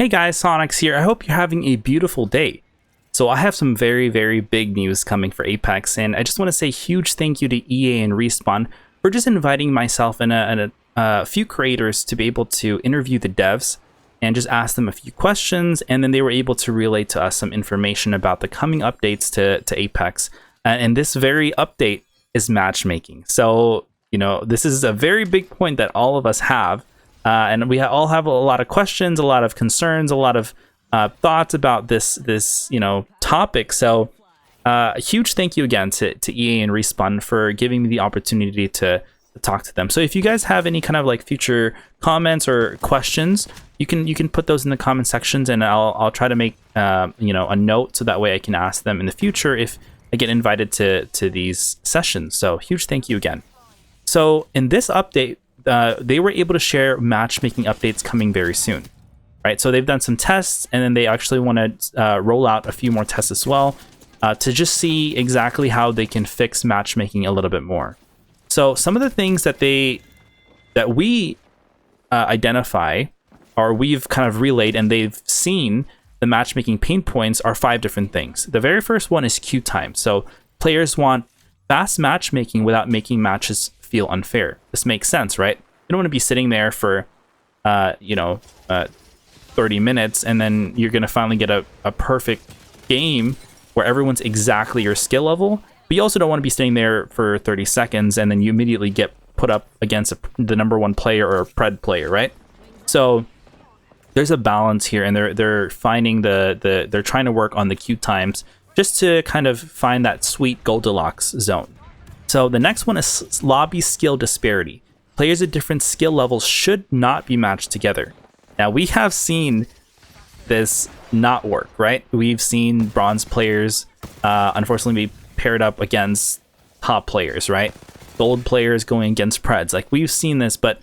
Hey guys, Sonyx here. I hope you're having a beautiful day. So I have some very, very big news coming for Apex, and I just want to say huge thank you to EA and Respawn for just inviting myself and a few creators to be able to interview the devs and just ask them a few questions, and then they were able to relay to us some information about the coming updates to Apex. And this very update is matchmaking. So, you know, this is a very big point that all of us have. And we all have a lot of questions, a lot of concerns, a lot of thoughts about this topic. So a huge thank you again to EA and Respawn for giving me the opportunity to talk to them. So if you guys have any kind of like future comments or questions, you can put those in the comment sections, and I'll try to make a note so that way I can ask them in the future if I get invited to these sessions. So huge thank you again. So in this update, they were able to share matchmaking updates coming very soon, right? So they've done some tests, and then they actually want to roll out a few more tests as well to just see exactly how they can fix matchmaking a little bit more. So some of the things that we identify, or we've kind of relayed, and they've seen the matchmaking pain points are 5 different things. The very first one is queue time. So players want fast matchmaking without making matches feel unfair. This makes sense, right? You don't want to be sitting there for 30 minutes and then you're going to finally get a perfect game where everyone's exactly your skill level, but you also don't want to be sitting there for 30 seconds and then you immediately get put up against the number 1 player or a pred player, right? So there's a balance here, and they're finding they're trying to work on the queue times just to kind of find that sweet Goldilocks zone. So the next one is lobby skill disparity. Players at different skill levels should not be matched together. Now, we have seen this not work, right? We've seen bronze players, unfortunately, be paired up against top players, right? Gold players going against preds. Like, we've seen this, but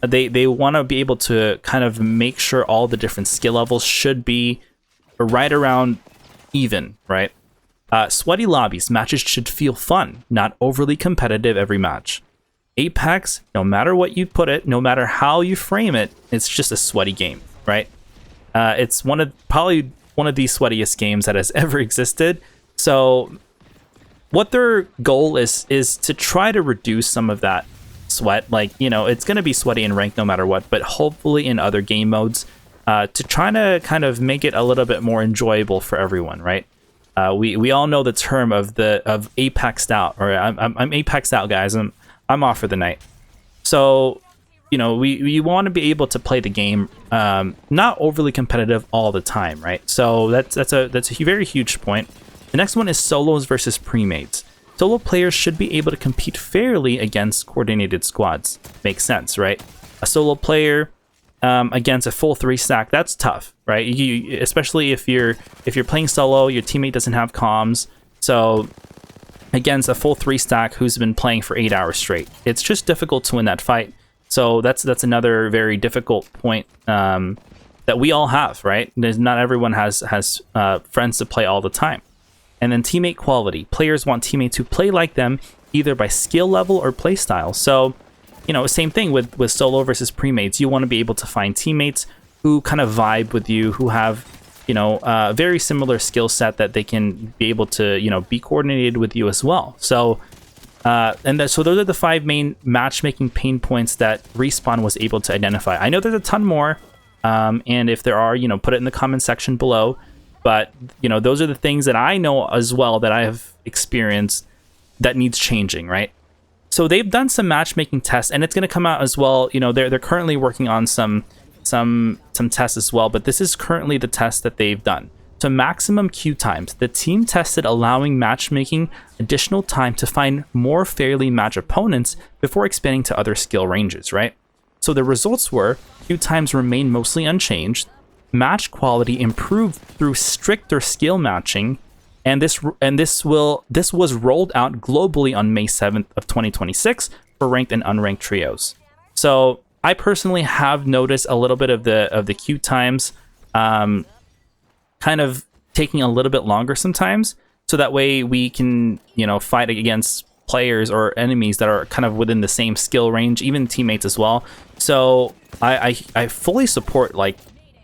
they want to be able to kind of make sure all the different skill levels should be right around even, right? Sweaty lobbies. Matches should feel fun, not overly competitive every match. Apex, no matter what you put it, no matter how you frame it, it's just a sweaty game, right? It's probably one of the sweatiest games that has ever existed. So what their goal is to try to reduce some of that sweat. Like, it's going to be sweaty in ranked no matter what, but hopefully in other game modes to try to kind of make it a little bit more enjoyable for everyone, right? We all know the term of apexed out, or I'm apexed out, guys. I'm off for the night. So, we want to be able to play the game not overly competitive all the time, right? So that's a very huge point. The next one is solos versus premates. Solo players should be able to compete fairly against coordinated squads. Makes sense, right? A solo player against a full 3 stack, that's tough, right? Especially if you're playing solo, your teammate doesn't have comms. So against a full 3 stack who's been playing for 8 hours straight, it's just difficult to win that fight. So that's another very difficult point that we all have, right? Not everyone has friends to play all the time. And then teammate quality. Players want teammates who play like them, either by skill level or play style. So, same thing with solo versus premates. You want to be able to find teammates who kind of vibe with you, who have, a very similar skill set that they can be able to, be coordinated with you as well. So, so those are the 5 main matchmaking pain points that Respawn was able to identify. I know there's a ton more, and if there are, put it in the comment section below. But, those are the things that I know as well that I have experienced that needs changing, right? So they've done some matchmaking tests, and it's going to come out as well. They're currently working on some tests as well, but this is currently the test that they've done. So maximum queue times. The team tested allowing matchmaking additional time to find more fairly matched opponents before expanding to other skill ranges, right? So the results were queue times remain mostly unchanged. Match quality improved through stricter skill matching, and this was rolled out globally on May 7th of 2026 for ranked and unranked trios. So I personally have noticed a little bit of the queue times kind of taking a little bit longer sometimes, so that way we can fight against players or enemies that are kind of within the same skill range, even teammates as well. So I fully support like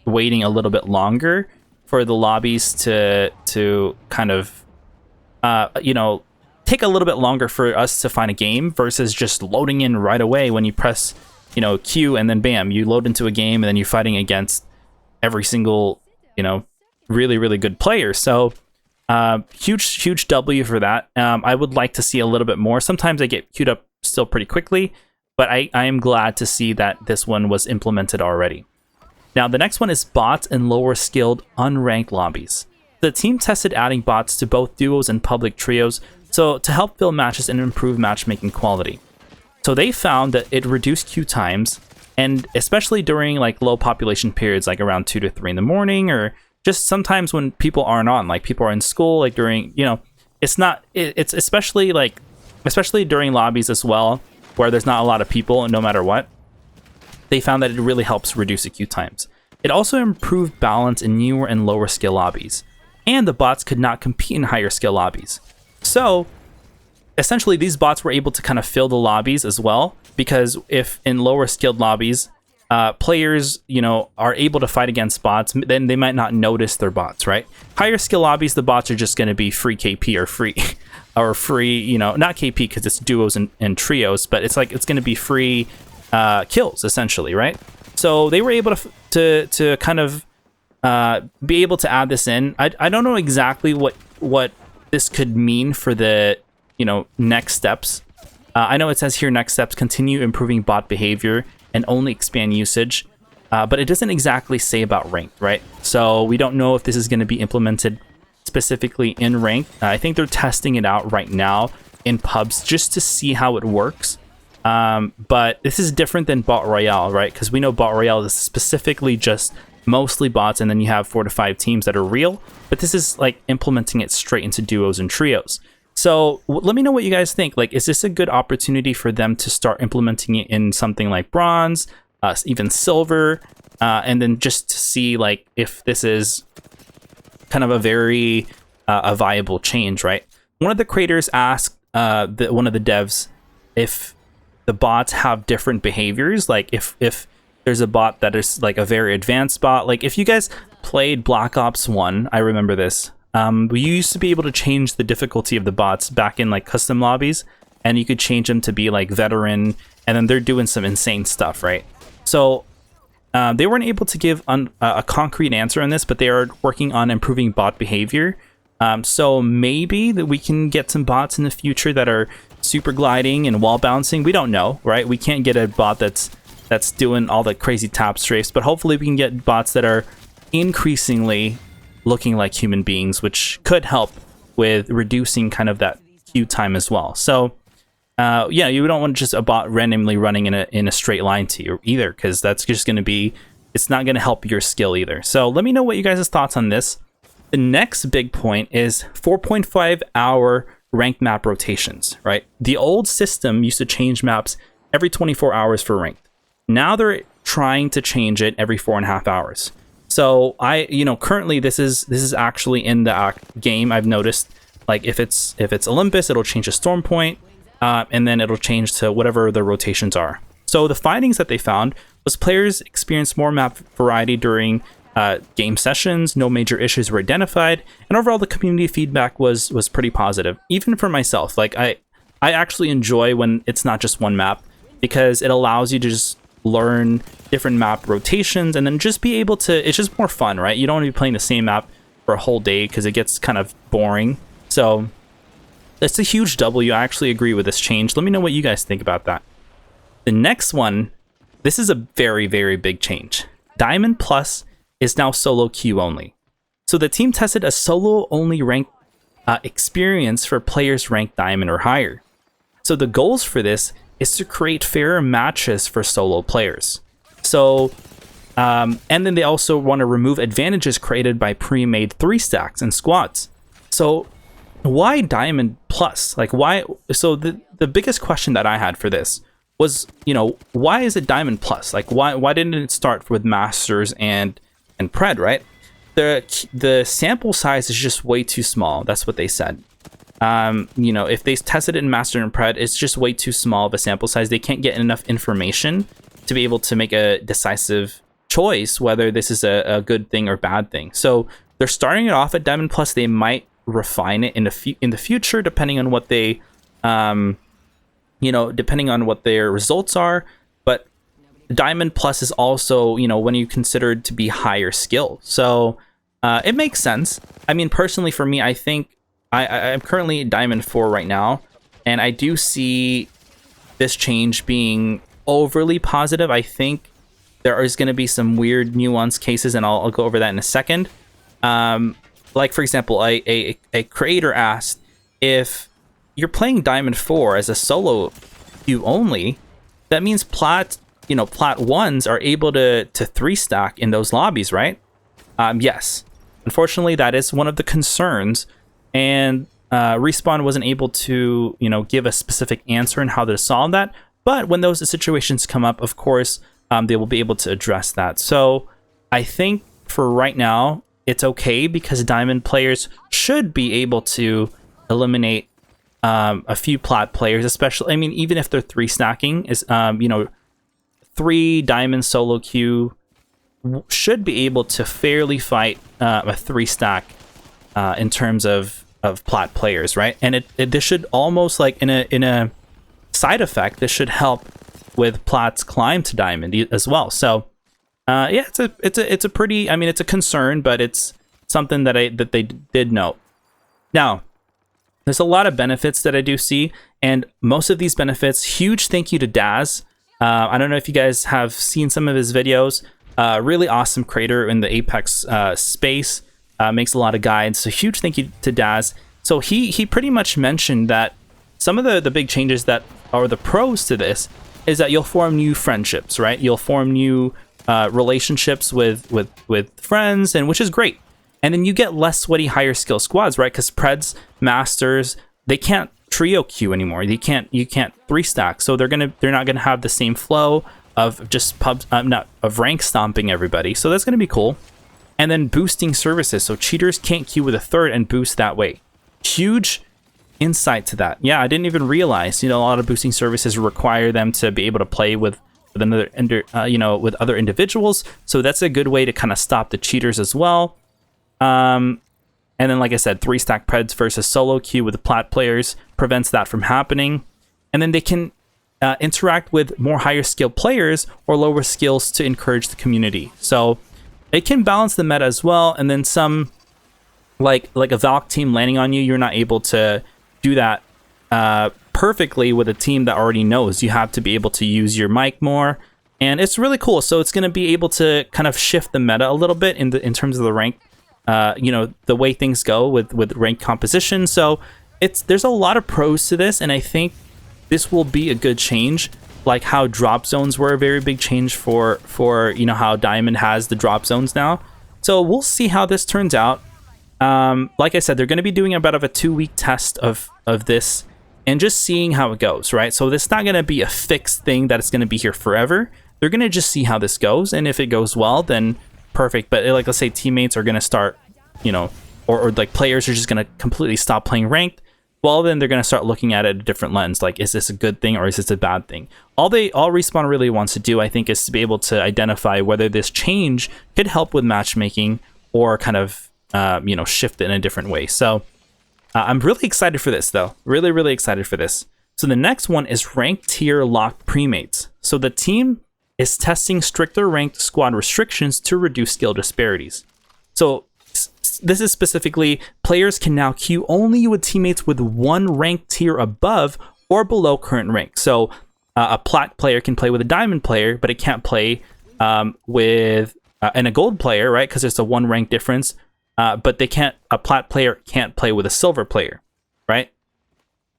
waiting a little bit longer for the lobbies to kind of you know, take a little bit longer for us to find a game versus just loading in right away when you press, you know, Q and then bam, you load into a game and then you're fighting against every single, you know, really good player. So huge W for that. I would like to see a little bit more. Sometimes I get queued up still pretty quickly, but I am glad to see that this one was implemented already. Now the next one is bots and lower skilled unranked lobbies. The team tested adding bots to both duos and public trios so to help fill matches and improve matchmaking quality. So they found that it reduced queue times, and especially during like low population periods, like around 2 to 3 in the morning, or just sometimes when people aren't on, like people are in school, like during, you know, it's especially during lobbies as well, where there's not a lot of people and no matter what, they found that it really helps reduce the queue times. It also improved balance in newer and lower skill lobbies, and the bots could not compete in higher skill lobbies. So essentially these bots were able to kind of fill the lobbies as well, because if in lower skilled lobbies, players, you know, are able to fight against bots, then they might not notice their bots, right? Higher skill lobbies, the bots are just going to be free KP or free, you know, not KP because it's duos and trios, but it's like, it's going to be free kills essentially, right? So they were able to kind of be able to add this in. I don't know exactly what this could mean for the, you know, next steps. I know it says here next steps continue improving bot behavior and only expand usage, but it doesn't exactly say about ranked, right? So we don't know if this is going to be implemented specifically in ranked. I think they're testing it out right now in pubs just to see how it works. But this is different than bot royale, right? Because we know bot royale is specifically just mostly bots, and then you have 4 to 5 teams that are real, but this is like implementing it straight into duos and trios. So let me know what you guys think. Like, is this a good opportunity for them to start implementing it in something like bronze, even silver, and then just to see like if this is kind of a very a viable change, right? One of the creators asked one of the devs if the bots have different behaviors, like if there's a bot that is like a very advanced bot. Like if you guys played Black Ops 1, I remember this. We used to be able to change the difficulty of the bots back in like custom lobbies, and you could change them to be like veteran, and then they're doing some insane stuff, right? So they weren't able to give a concrete answer on this, but they are working on improving bot behavior. So maybe that we can get some bots in the future that are super gliding and wall bouncing. We don't know, right? We can't get a bot that's doing all the crazy tap strafes, but hopefully we can get bots that are increasingly looking like human beings, which could help with reducing kind of that queue time as well. So yeah, you don't want just a bot randomly running in a straight line to you either, because that's just going to be, it's not going to help your skill either. So let me know what you guys' thoughts on this. The next big point is 4.5 hour ranked map rotations, right? The old system used to change maps every 24 hours for ranked. Now they're trying to change it every 4.5 hours. So currently this is actually in the game. I've noticed, like if it's Olympus, it'll change to Storm Point, and then it'll change to whatever the rotations are. So the findings that they found was players experienced more map variety during game sessions. No major issues were identified, and overall the community feedback was pretty positive. Even for myself, like I actually enjoy when it's not just one map, because it allows you to just learn different map rotations and then just be able to, it's just more fun, right? You don't want to be playing the same map for a whole day because it gets kind of boring. So that's a huge W. I actually agree with this change. Let me know what you guys think about that. The next one, this is a very big change. Diamond Plus is now solo queue only. So the team tested a solo only rank experience for players ranked Diamond or higher. So the goals for this is to create fairer matches for solo players. So, and then they also want to remove advantages created by pre-made 3 stacks and squads. So why Diamond Plus? Like why? So the biggest question that I had for this was, why is it Diamond Plus? Like why didn't it start with Masters and Pred, right? The sample size is just way too small. That's what they said. If they tested it in Master and Pred, it's just way too small of a sample size. They can't get enough information to be able to make a decisive choice whether this is a good thing or bad thing. So they're starting it off at Diamond Plus. They might refine it in the future, depending on what they, depending on what their results are. But Diamond Plus is also, when you considered to be higher skill. So it makes sense. I mean, personally for me, I think I'm currently Diamond 4 right now, and I do see this change being overly positive. I think there is going to be some weird nuanced cases, and I'll go over that in a second. Like, for example, a creator asked, if you're playing Diamond 4 as a solo queue only, that means plat 1s are able to 3-stack in those lobbies, right? Yes. Unfortunately, that is one of the concerns, and Respawn wasn't able to, give a specific answer on how to solve that. But when those situations come up, of course, they will be able to address that. So I think for right now, it's okay, because Diamond players should be able to eliminate a few plat players, especially, I mean, even if they're 3-stacking, is 3 Diamond solo queue should be able to fairly fight a 3-stack in terms of plat players, right? And this should almost, like, in a side effect, this should help with plat's climb to Diamond as well. So yeah, it's a pretty, I mean, it's a concern, but it's something that they did note. Now, there's a lot of benefits that I do see, and most of these benefits, huge thank you to Daz. I don't know if you guys have seen some of his videos. Really awesome creator in the Apex space, makes a lot of guides. So huge thank you to Daz. So he pretty much mentioned that some of the big changes that are the pros to this is that you'll form new friendships, right? You'll form new relationships with friends, and which is great. And then you get less sweaty, higher skill squads, right? Because Preds, Masters, they can't trio queue anymore. You can't 3-stack, so they're not gonna have the same flow of just of rank stomping everybody. So that's gonna be cool. And then boosting services, so cheaters can't queue with a third and boost that way. Huge insight to that. Yeah, I didn't even realize. A lot of boosting services require them to be able to play with another, with other individuals. So that's a good way to kind of stop the cheaters as well. And then, like I said, 3-stack Preds versus solo queue with the plat players prevents that from happening. And then they can interact with more higher skill players or lower skills to encourage the community. So it can balance the meta as well. And then some, like a Valk team landing on you, you're not able to do that perfectly with a team that already knows. You have to be able to use your mic more, and it's really cool. So it's going to be able to kind of shift the meta a little bit in terms of the rank, the way things go with rank composition. So there's a lot of pros to this, and I think this will be a good change, like how drop zones were a very big change for how Diamond has the drop zones now. So we'll see how this turns out. Like I said, they're going to be doing about a 2-week test of this and just seeing how it goes, right? So this is not going to be a fixed thing that it's going to be here forever. They're going to just see how this goes, and if it goes well, then perfect. But like, let's say teammates are going to start, or like players are just going to completely stop playing ranked. Well, then they're going to start looking at it a different lens. Like, is this a good thing or is this a bad thing? All Respawn really wants to do, I think, is to be able to identify whether this change could help with matchmaking or kind of, shift it in a different way. So I'm really excited for this, though. Really, really excited for this. So the next one is ranked tier locked premates. So the team is testing stricter ranked squad restrictions to reduce skill disparities. So this is specifically, players can now queue only with teammates with one rank tier above or below current rank. So a plat player can play with a diamond player, but it can't play with and a gold player, right? Because there's a 1 rank difference. But a plat player can't play with a silver player, right?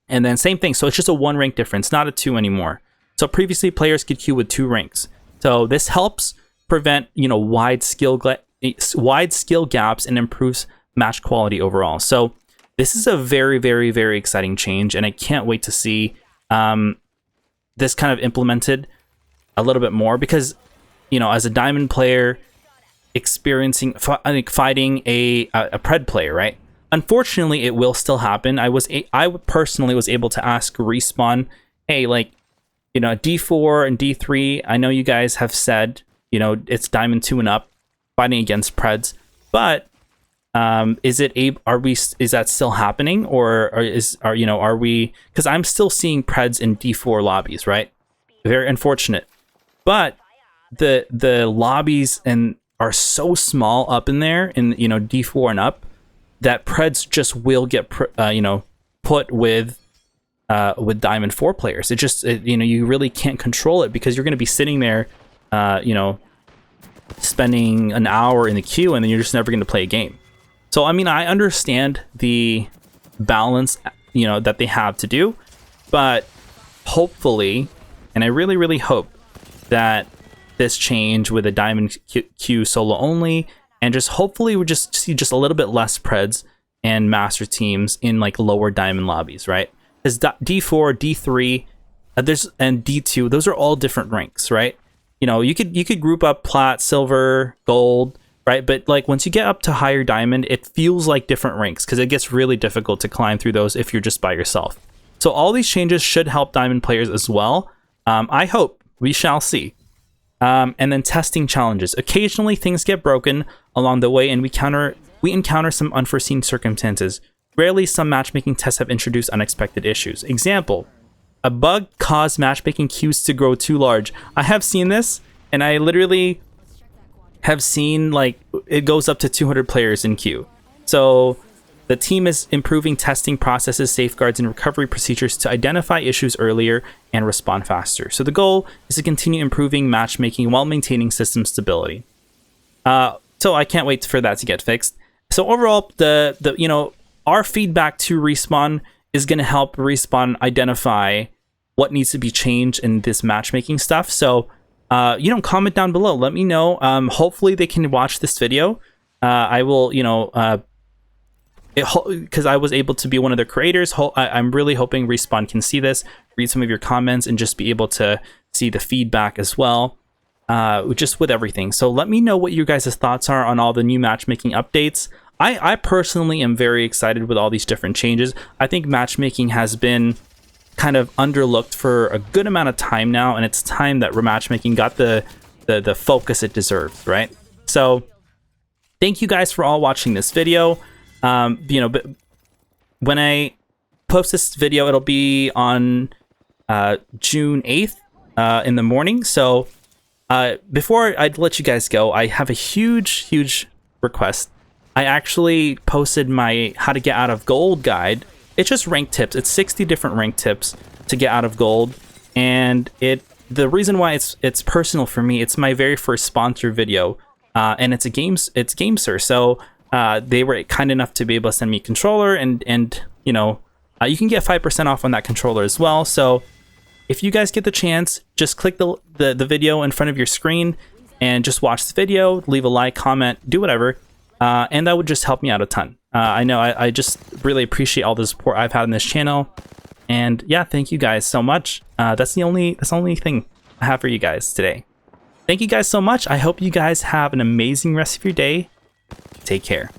And then same thing. So it's just a 1 rank difference, not a 2 anymore. So previously players could queue with 2 ranks. So this helps prevent, wide skill gaps and improves match quality overall. So this is a very, very, very exciting change, and I can't wait to see this kind of implemented a little bit more, because, as a diamond player experiencing fighting a pred player, right? Unfortunately, it will still happen. I personally was able to ask Respawn, hey, like, D4 and D3, I know you guys have said You know, it's Diamond 2 and up, fighting against Preds. But is that still happening, or are we? Because I'm still seeing Preds in D4 lobbies, right? Very unfortunate. But the lobbies are so small up in there, in D4 and up, that Preds just will get put with Diamond 4 players. You really can't control it, because you're going to be sitting there, spending an hour in the queue, and then you're just never going to play a game. So I mean, I understand the balance that they have to do, but hopefully, and I really, really hope that this change with a Diamond queue solo only, and just hopefully we just see just a little bit less Preds and Master teams in like lower Diamond lobbies, right? Because D4, D3, and D2, those are all different ranks, right? You could group up Plat, Silver, Gold, right? But like once you get up to higher Diamond, it feels like different ranks, because it gets really difficult to climb through those if you're just by yourself. So all these changes should help Diamond players as well. I hope. We shall see. And then testing challenges. Occasionally things get broken along the way, and we encounter some unforeseen circumstances. Rarely, some matchmaking tests have introduced unexpected issues. Example, a bug caused matchmaking queues to grow too large. I have seen this, and I literally have seen like it goes up to 200 players in queue. So the team is improving testing processes, safeguards, and recovery procedures to identify issues earlier and respond faster. So the goal is to continue improving matchmaking while maintaining system stability. So I can't wait for that to get fixed. So overall, our feedback to Respawn is going to help Respawn identify what needs to be changed in this matchmaking stuff. So, comment down below. Let me know. Hopefully they can watch this video. I will, because I was able to be one of their creators. I'm really hoping Respawn can see this, read some of your comments, and just be able to see the feedback as well, just with everything. So let me know what you guys' thoughts are on all the new matchmaking updates. I personally am very excited with all these different changes. I think matchmaking has been kind of underlooked for a good amount of time now, and it's time that matchmaking got the focus it deserves, right? So thank you guys for all watching this video. But when I post this video, it'll be on June 8th in the morning. So before I let you guys go, I have a huge request. I actually posted my how to get out of gold guide. It's just rank tips. It's 60 different rank tips to get out of gold, and the reason why it's personal for me, it's my very first sponsored video, and it's GameSir. So they were kind enough to be able to send me a controller, and you can get 5% off on that controller as well. So if you guys get the chance, just click the video in front of your screen and just watch the video, leave a like, comment, do whatever, and that would just help me out a ton. I know I just really appreciate all the support I've had on this channel, and yeah, thank you guys so much. That's the only thing I have for you guys today. Thank you guys so much. I hope you guys have an amazing rest of your day. Take care.